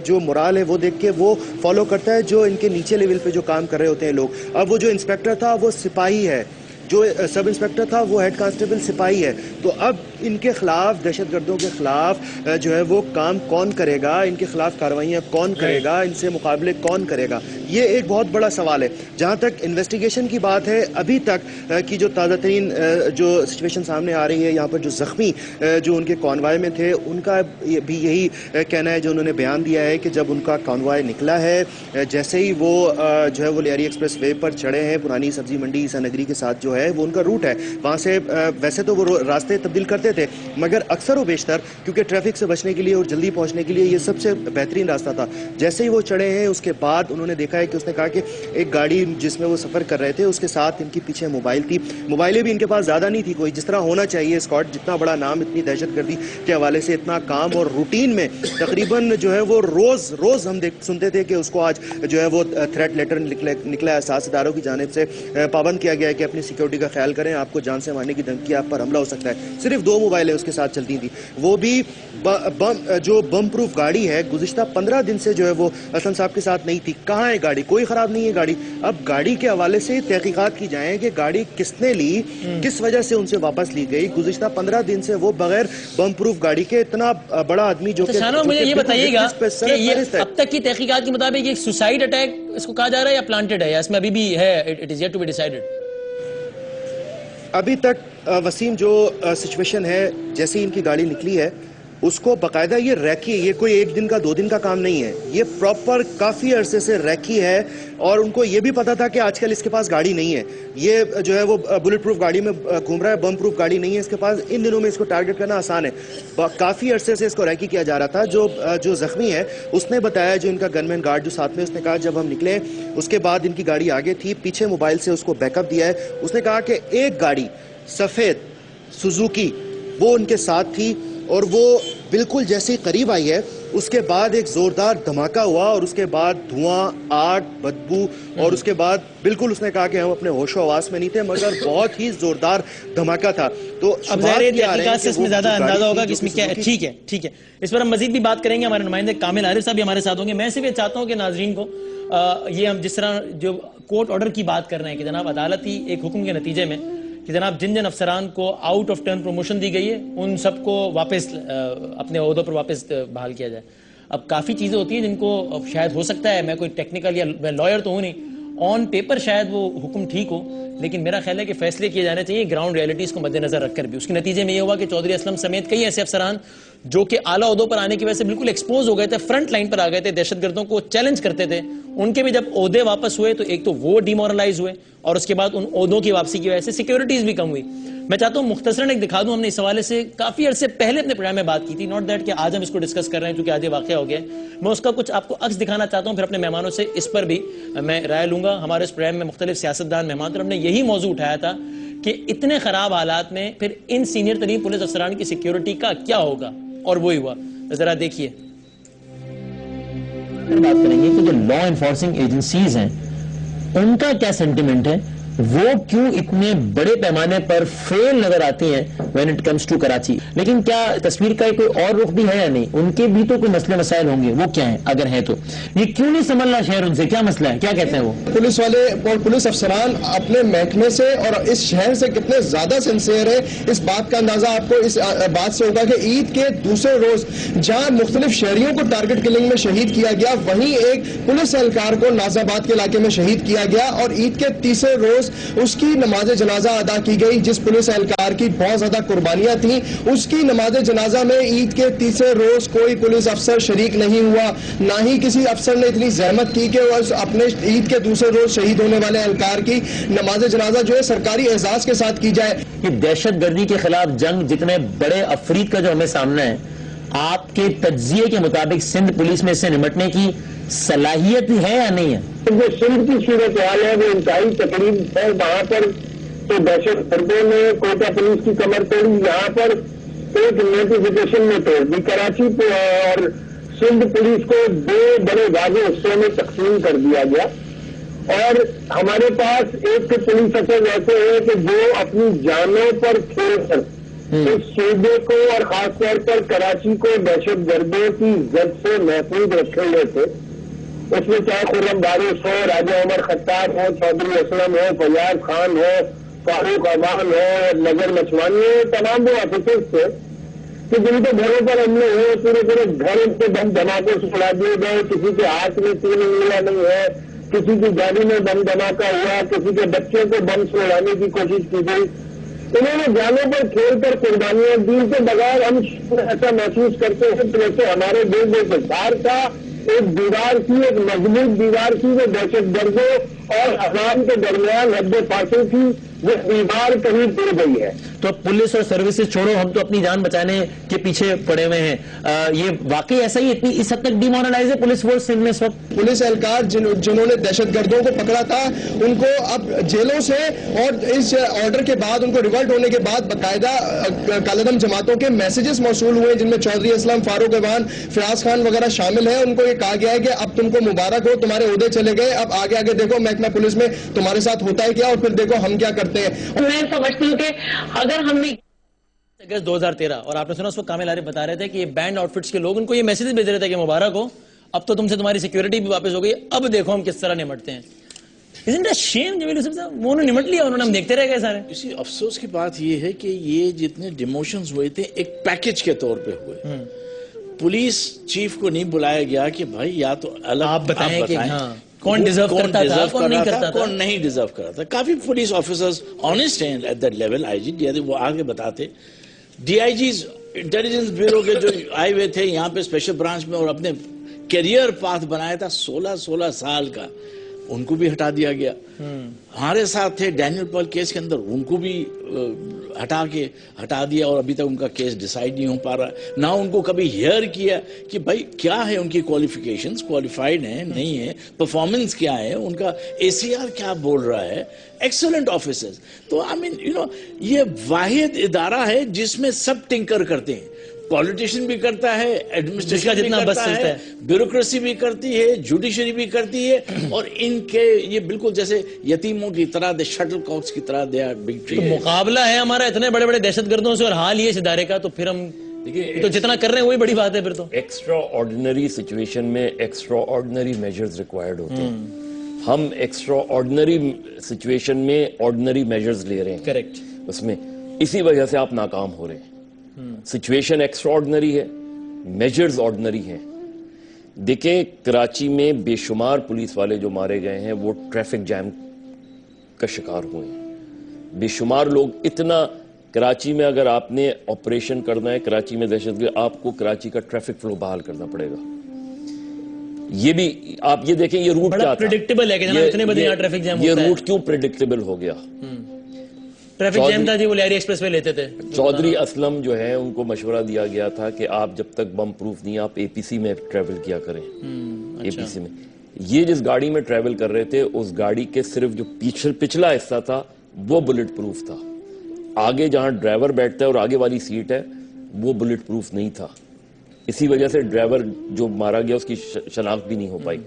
[SPEAKER 6] جو morale ہے وہ دیکھ کے وہ فالو کرتا ہے جو ان کے نیچے لیول پہ جو کام کر رہے ہوتے ہیں لوگ. اب وہ جو انسپیکٹر تھا وہ سپاہی ہے, جو سب انسپیکٹر تھا وہ ہیڈ کانسٹیبل سپاہی ہے, تو اب ان کے خلاف, دہشت گردوں کے خلاف جو ہے وہ کام کون کرے گا, ان کے خلاف کارروائیاں کون کرے گا, ان سے مقابلے کون کرے گا, یہ ایک بہت بڑا سوال ہے. جہاں تک انویسٹیگیشن کی بات ہے, ابھی تک کی جو تازہ ترین جو سچویشن سامنے آ رہی ہے, یہاں پر جو زخمی جو ان کے کانوائے میں تھے ان کا بھی یہی کہنا ہے جو انہوں نے بیان دیا ہے کہ جب ان کا کانوائے نکلا ہے, جیسے ہی وہ جو ہے وہ لیاری ایکسپریس وے پر چڑھے ہیں, پرانی سبزی منڈی عیسیٰ نگری کے ساتھ جو ہے وہ ان کا روٹ ہے, وہاں سے ویسے تو وہ راستے تبدیل کرتے تھے مگر اکثر و بیشتر کیونکہ ٹریفک سے بچنے کے لیے اور جلدی پہنچنے کے لیے یہ سب سے بہترین راستہ تھا. جیسے ہی وہ چڑھے ہیں اس کے بعد انہوں نے دیکھا ہے کہ اس نے کہا کہ ایک گاڑی جس میں وہ سفر کر رہے تھے اس کے ساتھ ان کی پیچھے موبائل تھی, موبائلیں بھی ان کے پاس زیادہ نہیں تھی کوئی, جس طرح ہونا چاہیے اسکواڈ, جتنا بڑا نام, اتنی دہشت گردی کے حوالے سے اتنا کام, اور روٹین میں تقریباً جو ہے وہ روز ہم سنتے تھے کہ اس کو آج جو ہے وہ تھریٹ لیٹر نکلا ہے, اساس اداروں کی جانب سے پابند کیا گیا ہے کہ اپنی سیکورٹی کا خیال کریں, آپ کو جان سے مارنے کی دھمکی, آپ پر حملہ ہو سکتا ہے. صرف 2 موبائلیں اس کے ساتھ چلتی تھیں, وہ بھی جو بم پروف گاڑی ہے گزشتہ 15 دن سے جو ہے وہ اسلم صاحب کے ساتھ نہیں تھی. کہاں ہے گاڑی؟ کوئی خراب نہیں ہے گاڑی. اب گاڑی کے حوالے سے تحقیقات کی جائیں کہ گاڑی کس نے لی, کس وجہ سے ان سے واپس لی گئی. گزشتہ 15 دن سے وہ بغیر بم پروف گاڑی کے اتنا بڑا آدمی جو کہ
[SPEAKER 2] مجھے یہ بتائیے گا کہ یہ اب تک کی تحقیقات کے مطابق یہ سوسائڈ اٹیک اس کو کہا جا رہا ہے یا پلانٹڈ ہے, یا اس میں ابھی بھی ہے, it is yet to be decided?
[SPEAKER 6] ابھی تک وسیم جو سچویشن ہے, جیسے ان کی گاڑی نکلی ہے اس کو باقاعدہ یہ ریکی, یہ کوئی 1 دن کا 2 دن کا کام نہیں ہے, یہ پراپر کافی عرصے سے ریکی ہے, اور ان کو یہ بھی پتا تھا کہ آج کل اس کے پاس گاڑی نہیں ہے, یہ جو ہے وہ بلٹ پروف گاڑی میں گھوم رہا ہے, بم پروف گاڑی نہیں ہے اس کے پاس, ان دنوں میں اس کو ٹارگٹ کرنا آسان ہے. کافی عرصے سے اس کو ریکی کیا جا رہا تھا. جو زخمی ہے اس نے بتایا, جو ان کا گن مین گارڈ جو ساتھ میں, اس نے کہا جب ہم نکلے اس کے بعد ان کی گاڑی آگے تھی, پیچھے موبائل سے اس کو بیک اپ دیا ہے. اس نے کہا کہ ایک گاڑی سفید سوزوکی وہ ان کے ساتھ تھی, اور وہ بالکل جیسے ہی قریب آئی ہے اس کے بعد ایک زوردار دھماکہ ہوا, اور اس کے بعد دھواں, آگ, بدبو, اور اس کے بعد بالکل اس نے کہا کہ ہم اپنے ہوش و حواس میں نہیں تھے, مگر بہت ہی زوردار دھماکہ تھا. تو
[SPEAKER 2] اب تحقیقات سے اس میں زیادہ اندازہ ہوگا کہ اس میں کیا ہے. ٹھیک ہے, اس پر ہم مزید بھی بات کریں گے. ہمارے نمائندے کامل عارف صاحب بھی ہمارے ساتھ ہوں گے. میں صرف یہ چاہتا ہوں کہ ناظرین کو یہ ہم جس طرح جو کورٹ آرڈر کی بات کر رہے ہیں کہ جناب عدالتی ایک حکم کے نتیجے میں کہ جناب جن افسران کو آؤٹ آف ٹرن پروموشن دی گئی ہے ان سب کو واپس اپنے عہدوں پر واپس بحال کیا جائے. اب کافی چیزیں ہوتی ہیں جن کو شاید ہو سکتا ہے, میں کوئی ٹیکنیکل یا میں لائر تو ہوں نہیں, آن پیپر شاید وہ حکم ٹھیک ہو، لیکن میرا خیال ہے کہ فیصلے کیے جانے چاہیے گراؤنڈ ریئلٹیز کو مد نظر رکھ کر بھی. اس کے نتیجے میں یہ ہوا کہ چودھری اسلم سمیت کئی ایسے افسران جو کہ اعلیٰ عہدوں پر آنے کی وجہ سے بالکل ایکسپوز ہو گئے تھے، فرنٹ لائن پر آ گئے تھے، دہشت گردوں کو چیلنج کرتے تھے، ان کے بھی جب عہدے واپس ہوئے تو ایک تو وہ ڈیمورلائز ہوئے، اور اس کے بعد ان عہدوں کی واپسی کی وجہ سے سیکیورٹیز بھی کم ہوئی. میں چاہتا ہوں مختصراً ایک دکھا دوں، ہم نے اس حوالے سے کافی عرصے پہلے اپنے پروگرام میں بات کی تھی، ناٹ دیٹ کہ آج ہم اس کو ڈسکس کر رہے ہیں کیونکہ آج یہ واقعہ ہو گیا ہے. میں اس کا کچھ آپ کو عکس دکھانا چاہتا ہوں، پھر اپنے مہمانوں سے اس پر بھی میں رائے لوں گا. ہمارے اس پروگرام میں مختلف سیاستدان مہمان تھے، ہم نے یہی موضوع اٹھایا تھا کہ اتنے خراب حالات میں پھر ان سینئر ترین پولیس افسران کی سیکیورٹی کا کیا ہوگا، اور وہی ہوا. ذرا دیکھیے. بات کریں گے کہ جو لا انفورسنگ ایجنسیز ہیں ان کا کیا سینٹیمنٹ ہے، وہ کیوں اتنے بڑے پیمانے پر فیل نظر آتی ہیں when it comes to Karachi. لیکن کیا تصویر کا کوئی اور رخ بھی ہے یا نہیں؟ ان کے بھی تو کوئی مسئلے مسائل ہوں گے، وہ کیا ہیں اگر ہیں تو؟ یہ کیوں نہیں سنبھل رہا شہر ان سے؟ کیا مسئلہ ہے؟ کیا کہتے ہیں وہ
[SPEAKER 7] پولیس والے اور پولیس افسران اپنے محکمے سے اور اس شہر سے کتنے زیادہ سنسیئر ہیں؟ اس بات کا اندازہ آپ کو اس بات سے ہوگا کہ عید کے دوسرے روز جہاں مختلف شہریوں کو ٹارگٹ کلنگ میں شہید کیا گیا، وہیں ایک پولیس اہلکار کو ناز آباد کے علاقے میں شہید کیا گیا، اور عید کے تیسرے روز اس کی نماز جنازہ ادا کی گئی. جس پولیس اہلکار کی بہت زیادہ قربانیاں تھیں، اس کی نماز جنازہ میں عید کے تیسرے روز کوئی پولیس افسر شریک نہیں ہوا. نہ ہی کسی افسر نے اتنی زحمت کی کہ وہ اپنے عید کے دوسرے روز شہید ہونے والے اہلکار کی نماز جنازہ جو ہے سرکاری اعزاز کے ساتھ کی جائے.
[SPEAKER 2] یہ دہشت گردی کے خلاف جنگ جتنے بڑے افرید کا جو ہمیں سامنا ہے، آپ کے تجزیے کے مطابق سندھ پولیس میں اس سے نمٹنے کی صلاحیت ہے یا نہیں ہے؟
[SPEAKER 1] جو سندھ کی صورتحال ہے وہ انتہائی تقریب ہے. وہاں پر تو دہشت گردوں نے کوئٹہ پولیس کی کمر توڑی، یہاں پر ایک نوٹیفیکیشن میں توڑ دی. کراچی اور سندھ پولیس کو دو بڑے واضح حصوں میں تقسیم کر دیا گیا، اور ہمارے پاس ایک پولیس افسر ایسے ہیں کہ جو اپنی جانوں پر کھیل کر اس صوبے کو اور خاص طور پر کراچی کو دہشت گردوں کی زد سے محفوظ رکھے ہوئے تھے. اس میں چاہے خرم داروش ہو، راجہ عمر خطاب ہو، چودھری اسلم ہو، فیاض خان ہو، فاروق امان ہو، نظر مچمانی ہو، تمام وہ آفیسرز تھے کہ جن کے گھروں پر حملے ہوئے، پورے پورے گھر ان کے بم دھماکوں سے اڑا دیے گئے. کسی کے ہاتھ میں 3 انگلیاں نہیں ہے، کسی کی گاڑی میں بم دھماکہ ہوا، کسی کے بچوں کو بم سے اڑانے کی کوشش کی گئی. انہوں نے جانوں پر کھیل کر قربانیاں دی. کے بغیر ہم ایسا محسوس کرتے ہیں جیسے ہمارے دل میں کردار تھا، ایک دیوار کی، ایک مضبوط دیوار کی جو دہشت گردوں اور عوام کے درمیان حد فاصل تھی، وہ دیوار کہیں ٹوٹ گئی ہے.
[SPEAKER 2] تو پولیس اور سروسز چھوڑو، ہم تو اپنی جان بچانے کے پیچھے پڑے ہوئے ہیں. یہ واقعی ایسا ہی اتنی اس حد تک ڈیمورلائز ہے پولیس فورس سندھ میں اس وقت؟
[SPEAKER 7] پولیس اہلکار جنہوں نے دہشت گردوں کو پکڑا تھا، ان کو اب جیلوں سے اور اس آرڈر کے بعد ان کو ریورٹ ہونے کے بعد باقاعدہ کالعدم جماعتوں کے میسیجز موصول ہوئے جن میں چودھری اسلم، فاروق امان، فیاض خان وغیرہ شامل ہیں. ان کو یہ کہا گیا ہے کہ اب تم کو مبارک ہو، تمہارے عہدے چلے گئے، اب آگے آگے دیکھو محکمہ پولیس میں تمہارے ساتھ ہوتا ہے کیا، اور پھر دیکھو ہم کیا کرتے ہیں.
[SPEAKER 8] میں سمجھتی ہوں کہ اگر ہم نے
[SPEAKER 2] اگست 2013 اور آپ نے سنا اس وقت کامل عارف بتا رہے تھے کہ یہ بینڈ آؤٹ فٹس کے لوگ ان کو یہ میسیج بھیج رہے تھے کہ مبارک ہو، اب تو تم سے تمہاری سیکیورٹی بھی واپس ہو گئی، اب دیکھو ہم کس طرح نمٹتے ہیں. Isn't it a shame جمیل یوسف صاحب؟ وہ انہوں نے نمٹ لیا، انہوں نے ہم دیکھتے رہ گئے سارے.
[SPEAKER 4] اسی افسوس کی بات یہ ہے کہ یہ جتنے ڈیموشنز ہوئے تھے ایک پیکج کے طور پہ ہوئے. پولیس چیف کو نہیں بلایا گیا کہ بھائی یا تو الگ
[SPEAKER 2] آپ بتائیں کہ کون ڈیزرو کرتا تھا، کون نہیں کرتا تھا،
[SPEAKER 4] کون نہیں ڈیزرو کرتا تھا. کافی پولیس آفیسرز آنےسٹ ہیں at that level. I G وہ آگے بتاتے. D I Gs intelligence bureau کے جو آئے ہوئے تھے یہاں پہ اسپیشل برانچ میں اور اپنے کیریئر پاتھ بنایا تھا 16 سال کا، ان کو بھی ہٹا دیا گیا. ہمارے ساتھ تھے ڈینیل پال کیس کے اندر، ان کو بھی ہٹا دیا اور ابھی تک ان کا کیس ڈیسائیڈ نہیں ہو پا رہا. نہ ان کو کبھی ہیئر کیا کہ بھائی کیا ہے ان کی کوالیفیکیشنز، کوالیفائڈ ہیں نہیں ہیں، پرفارمنس کیا ہے ان کا، اے سی آر کیا بول رہا ہے. Excellent officers. تو آئی مین یہ واحد ادارہ ہے جس میں سب ٹنکر کرتے ہیں. پولیٹیشین بھی کرتا ہے، ایڈمنسٹریشن بھی کرتا ہے، بیوروکریسی بھی کرتی ہے، جوڈیشری بھی کرتی ہے، اور ان کے یہ بالکل جیسے یتیموں کی طرح، دے شٹل کاکس کی طرح دے آر بگ ٹری.
[SPEAKER 2] مقابلہ ہے ہمارا اتنے بڑے بڑے دہشت گردوں سے اور حال یہ اس ادارے کا، تو پھر ہم تو جتنا کر رہے ہیں وہی بڑی بات ہے. پھر تو
[SPEAKER 3] ایکسٹرا آرڈینری سچویشن میں ایکسٹرا آرڈینری میجرز ریکوائرڈ ہوتے ہیں. ہم ایکسٹرا آرڈینری سچویشن میں آرڈینری میجرز لے رہے ہیں.
[SPEAKER 2] کریکٹ.
[SPEAKER 3] اس میں اسی وجہ سے آپ ناکام ہو رہے ہیں. سچویشن ایکسٹرا آرڈنری ہے، میجرز آرڈنری ہیں. دیکھیں کراچی میں بے شمار پولیس والے جو مارے گئے ہیں وہ ٹریفک جام کا شکار ہوئے ہیں. بے شمار لوگ اتنا کراچی میں اگر آپ نے آپریشن کرنا ہے کراچی میں دہشت گردی آپ کو کراچی کا ٹریفک فلو بحال کرنا پڑے گا. یہ بھی آپ یہ دیکھیں یہ روٹ کیا تھا
[SPEAKER 2] پریڈکٹیبل ہے کہ جناب اتنے بجے یہاں ٹریفک جام ہوتا ہے.
[SPEAKER 3] یہ روٹ کیوں پریڈکٹیبل ہو گیا؟
[SPEAKER 2] ٹریفک جام تھا جی وہ لیاری ایکسپریس وے لیتے تھے.
[SPEAKER 3] چودھری اسلم جو ہے ان کو مشورہ دیا گیا تھا کہ آپ جب تک بم پروف نہیں آپ اے پی سی میں ٹریول کیا کریں. اے پی سی میں یہ جس گاڑی میں ٹریول کر رہے تھے اس گاڑی کے صرف جو پچھلا حصہ تھا وہ بلٹ پروف تھا. آگے جہاں ڈرائیور بیٹھتا ہے اور آگے والی سیٹ ہے وہ بلٹ پروف نہیں تھا. اسی وجہ سے ڈرائیور جو مارا گیا اس کی شناخت بھی نہیں ہو پائی.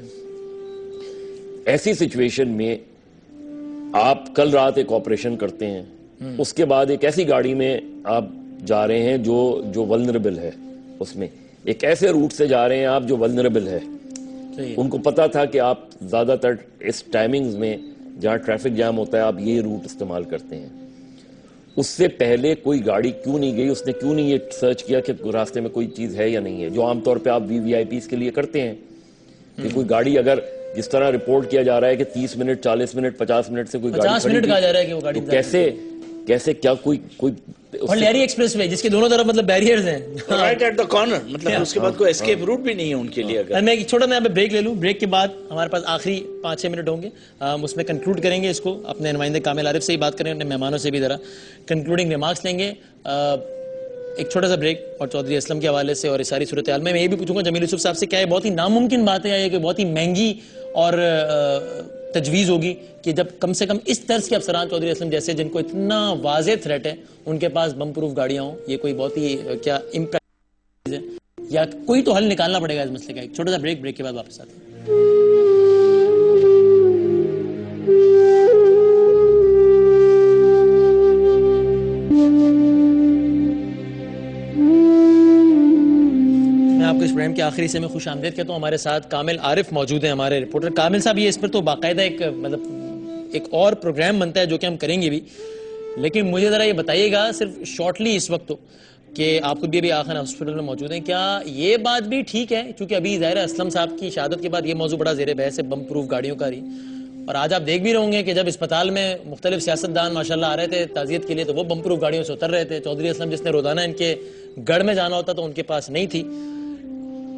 [SPEAKER 3] ایسی سچویشن میں آپ کل رات ایک آپریشن کرتے ہیں اس کے بعد ایک ایسی گاڑی میں آپ جا رہے ہیں جو ولنریبل ہے. اس میں ایک ایسے روٹ سے جا رہے ہیں آپ جو ولنریبل ہے. ان کو پتا تھا کہ آپ زیادہ تر اس ٹائمنگز میں جہاں ٹریفک جام ہوتا ہے آپ یہ روٹ استعمال کرتے ہیں. اس سے پہلے کوئی گاڑی کیوں نہیں گئی؟ اس نے کیوں نہیں یہ سرچ کیا کہ راستے میں کوئی چیز ہے یا نہیں ہے؟ جو عام طور پہ آپ وی آئی پیز کے لیے کرتے ہیں کہ کوئی گاڑی اگر جس طرح رپورٹ کیا جا رہا ہے کہ 30 منٹ 40 منٹ 50 منٹ سے کوئی گاڑی
[SPEAKER 2] 50 منٹ کہا جا رہا ہے کہ وہ گاڑی
[SPEAKER 3] کیسے کیا کوئی
[SPEAKER 2] اور لیاری ایکسپریس وے جس کے دونوں طرف مطلب بیریئرز ہیں
[SPEAKER 4] رائٹ ایٹ دا کارنر مطلب اس کے بعد کوئی اسکیپ روٹ بھی نہیں ہے ان کے لیے.
[SPEAKER 2] میں ایک چھوٹا یہاں پہ بریک لے لوں. بریک کے بعد ہمارے پاس آخری 5-6 منٹ ہوں گے. اس میں کنکلوڈ کریں گے اس کو. اپنے نمائندے کامل عارف سے ہی بات کریں اپنے مہمانوں سے بھی ذرا کنکلوڈنگ ریمارکس لیں گے. ایک چھوٹا سا بریک اور چودھری اسلم کے حوالے سے اور اس ساری صورتحال میں یہ بھی پوچھوں گا جمیل یوسف صاحب سے کیا یہ بہت ہی ناممکن بات ہے یا یہ کہ بہت ہی مہنگی اور تجویز ہوگی کہ جب کم سے کم اس طرز کے افسران چودھری اسلم جیسے جن کو اتنا واضح تھریٹ ہے ان کے پاس بم پروف گاڑیاں ہوں. یہ کوئی بہت ہی کیا امپیکٹ ہے یا کوئی تو حل نکالنا پڑے گا اس مسئلے کا. ایک چھوٹا سا بریک کے بعد واپس آتے ہیں. آپ کو اس پروگرام کے آخری سے میں خوش آمدید کہتا ہوں. ہمارے ساتھ کامل عارف موجود ہیں ہمارے رپورٹر. کامل صاحب یہ اس پر تو باقاعدہ ایک اور پروگرام بنتا ہے جو کہ ہم کریں گے بھی, لیکن مجھے ذرا یہ بتائیے گا صرف شارٹلی اس وقت تو کہ آپ کو بھی آخر ہاسپٹل میں موجود ہیں, کیا یہ بات بھی ٹھیک ہے چونکہ ابھی ظاہر اسلم صاحب کی شہادت کے بعد یہ موضوع بڑا زیر بحث ہے بم پروف گاڑیوں کا رہی, اور آج آپ دیکھ بھی رہے ہوں گے کہ جب اسپتال میں مختلف سیاستدان ماشاءاللہ آ رہے تھے تعزیت کے لیے تو وہ بم پروف گاڑیوں سے اتر رہے تھے. چودھری اسلم جس نے روزانہ ان کے گڑھ میں جانا ہوتا تو ان کے پاس نہیں تھی.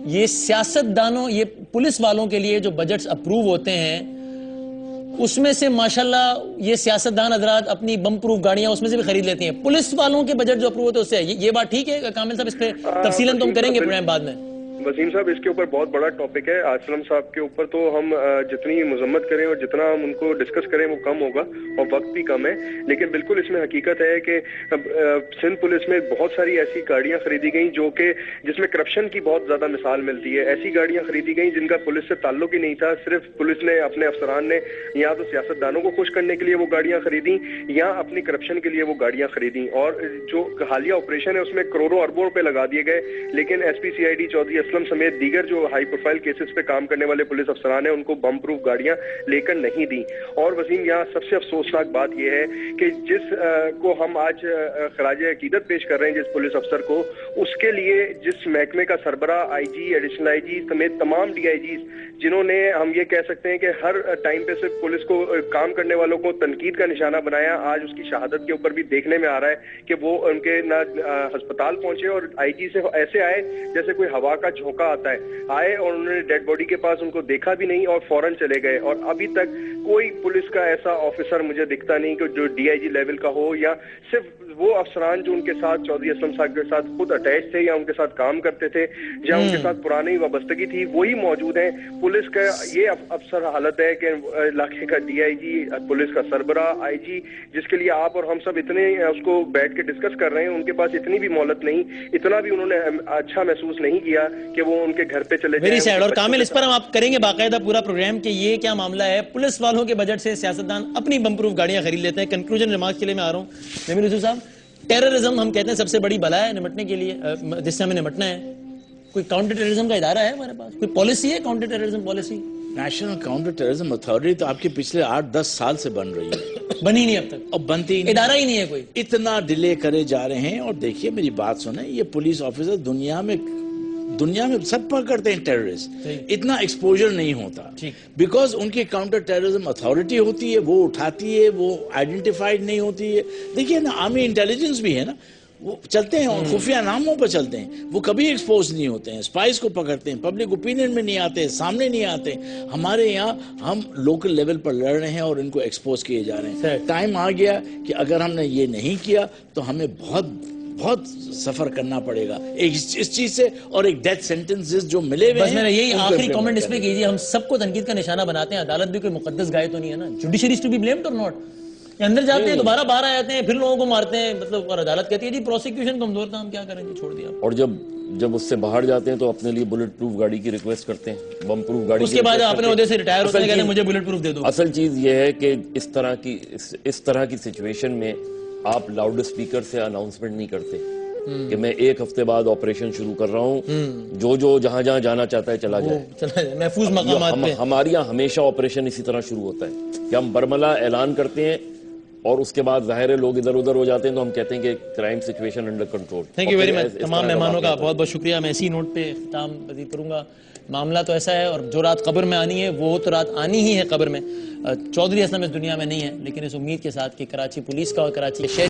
[SPEAKER 2] یہ سیاستدانوں یہ پولیس والوں کے لیے جو بجٹس اپروو ہوتے ہیں اس میں سے ماشاءاللہ یہ سیاستدان حضرات اپنی بم پروف گاڑیاں اس میں سے بھی خرید لیتی ہیں. پولیس والوں کے بجٹ جو اپروو ہوتے ہیں اس سے یہ بات ٹھیک ہے کامل صاحب؟ اس پہ تفصیلاً تو ہم کریں گے پروگرام بعد میں.
[SPEAKER 9] وسیم صاحب اس کے اوپر بہت بڑا ٹاپک ہے. اسلم صاحب کے اوپر تو ہم جتنی مذمت کریں اور جتنا ہم ان کو ڈسکس کریں وہ کم ہوگا اور وقت بھی کم ہے. لیکن بالکل اس میں حقیقت ہے کہ سندھ پولیس میں بہت ساری ایسی گاڑیاں خریدی گئیں جو کہ جس میں کرپشن کی بہت زیادہ مثال ملتی ہے. ایسی گاڑیاں خریدی گئیں جن کا پولیس سے تعلق ہی نہیں تھا. صرف پولیس نے اپنے افسران نے یا تو سیاستدانوں کو خوش کرنے کے لیے وہ گاڑیاں خریدیں یا اپنی کرپشن کے لیے وہ گاڑیاں خریدیں. اور جو حالیہ آپریشن ہے اس میں کروڑوں اربوں روپے لگا دیے گئے, لیکن S P C I D Chaudhry Aslam سمیت دیگر جو ہائی پروفائل کیسز پہ کام کرنے والے پولیس افسران ہیں ان کو بم پروف گاڑیاں لے کر نہیں دی. اور وسیم یہاں سب سے افسوسناک بات یہ ہے کہ جس کو ہم آج خراج عقیدت پیش کر رہے ہیں جس پولیس افسر کو, اس کے لیے جس محکمے کا سربراہ آئی جی ایڈیشنل آئی جی سمیت تمام ڈی آئی جیز جنہوں نے ہم یہ کہہ سکتے ہیں کہ ہر ٹائم پہ صرف پولیس کو کام کرنے والوں کو تنقید کا نشانہ بنایا, آج اس کی شہادت کے اوپر بھی دیکھنے میں آ رہا ہے کہ وہ ان کے نہ ہسپتال پہنچے اور آئی جی سے ایسے آئے جیسے کوئی ہوا کا جھونکا آتا ہے, آئے اور انہوں نے ڈیڈ باڈی کے پاس ان کو دیکھا بھی نہیں اور فوراً چلے گئے. اور ابھی تک کوئی پولیس کا ایسا آفیسر مجھے دکھتا نہیں کہ جو ڈی آئی جی لیول کا ہو یا صرف وہ افسران جو ان کے ساتھ چودھری اسلم صاحب کے ساتھ خود اٹیچ تھے یا ان کے ساتھ کام کرتے تھے یا ان کے ساتھ پرانی وابستگی تھی وہی موجود ہیں. پولیس کا یہ افسر حالت ہے کہ علاقے کا ڈی آئی جی, پولیس کا سربراہ, آئی جی, جس کے لیے آپ اور ہم سب اتنے اس کو بیٹھ کے ڈسکس کر رہے ہیں, ان کے پاس اتنی بھی مہلت نہیں, اتنا بھی انہوں نے اچھا محسوس نہیں کیا کہ وہ ان کے گھر پہ چلے
[SPEAKER 2] ویری سیڈ. اور کامل اس پر ہم آپ کریں گے باقاعدہ پورا پروگرام کہ یہ کیا معاملہ ہے. پولیس والوں کے بجٹ سے سیاستدان اپنی بم پروف گاڑیاں خرید لیتے ہیں. کنکلوژن ریمارکس کے لیے میں آ رہا ہوں. جمیل یوسف صاحب, ٹیررزم ہم کہتے ہیں سب سے بڑی بلا ہے نمٹنے کے لیے, جس سے ہمیں نمٹنا ہے. کوئی کاؤنٹر ٹیررزم کا ادارہ ہے ہمارے پاس, کوئی پالیسی ہے counter terrorism policy?
[SPEAKER 4] National counter terrorism authority تو آپ کے پچھلے 8-10 سال سے بن رہی ہے,
[SPEAKER 2] بنی نہیں اب تک,
[SPEAKER 4] اور بنتی
[SPEAKER 2] ادارہ ہی نہیں ہے کوئی.
[SPEAKER 4] اتنا ڈیلے کرے جا رہے ہیں. اور دیکھیے میری بات سنیں, یہ پولیس آفیسر دنیا میں دنیا میں سب پکڑتے ہیں ٹیررسٹ، اتنا ایکسپوجر نہیں ہوتا بیکاز ان کی کاؤنٹر ٹیررزم اتھارٹی ہوتی ہے، وہ اٹھاتی ہے، وہ آئیڈینٹیفائڈ نہیں ہوتی ہے. دیکھیے نا آرمی انٹیلیجنس بھی ہے نا، وہ چلتے ہیں اور خفیہ ناموں پر چلتے ہیں، وہ کبھی ایکسپوز نہیں ہوتے ہیں، اسپائس کو پکڑتے ہیں، پبلک اوپینین میں نہیں آتے، سامنے نہیں آتے. ہمارے یہاں ہم لوکل لیول پر لڑ رہے ہیں اور ان کو ایکسپوز کیے جا رہے ہیں. ٹائم آ گیا کہ اگر ہم نے یہ نہیں کیا تو ہمیں بہت سفر کرنا پڑے گا اس چیز سے، اور ایک ڈیتھ سینٹنسز جو ملے ہوئے ہیں.
[SPEAKER 2] بس میرا یہی آخری کامنٹ اس پہ کیجیے، ہم سب کو تنقید کا نشانہ بناتے ہیں، عدالت بھی کوئی مقدس گائے تو نہیں ہے نا. جوڈیشری ٹو بی بلیمڈ اور ناٹ؟ اندر جاتے ہیں دوبارہ باہر آ جاتے ہیں، پھر لوگوں کو مارتے ہیں، مطلب اور عدالت کہتی ہے جی پروسیکیوشن کمزور تھا، ہم کیا کریں جی، چھوڑ دیا.
[SPEAKER 3] اور جب اس سے باہر جاتے ہیں تو اپنے لیے بلٹ پروف گاڑی کی ریکویسٹ کرتے ہیں، بم پروف گاڑی.
[SPEAKER 2] اس کے بعد اپنے عہدے سے ریٹائر ہوتے ہیں، کہتے ہیں مجھے بلٹ پروف دے دو.
[SPEAKER 3] اصل چیز یہ ہے کہ اس طرح کی سچویشن میں آپ لاؤڈ اسپیکر سے اناؤنسمنٹ نہیں کرتے کہ میں 1 ہفتے بعد آپریشن شروع کر رہا ہوں، جو جہاں جانا چاہتا ہے چلا جائے
[SPEAKER 2] محفوظ مقامات پہ.
[SPEAKER 3] ہمارے یہاں ہمیشہ آپریشن اسی طرح شروع ہوتا ہے کہ ہم برملا اعلان کرتے ہیں اور اس کے بعد ظاہر ہے لوگ ادھر ادھر ہو جاتے ہیں تو ہم کہتے ہیں کہ crime situation under control.
[SPEAKER 2] Thank you very much. تمام مہمانوں کا بہت بہت شکریہ. میں اسی نوٹ پہ اختتام پذیر کروں گا. معاملہ تو ایسا ہے، اور جو رات قبر میں آنی ہے وہ تو رات آنی ہی ہے قبر میں. چودھری اسلم اس دنیا میں نہیں ہے، لیکن اس امید کے ساتھ کہ کراچی پولیس کا اور کراچی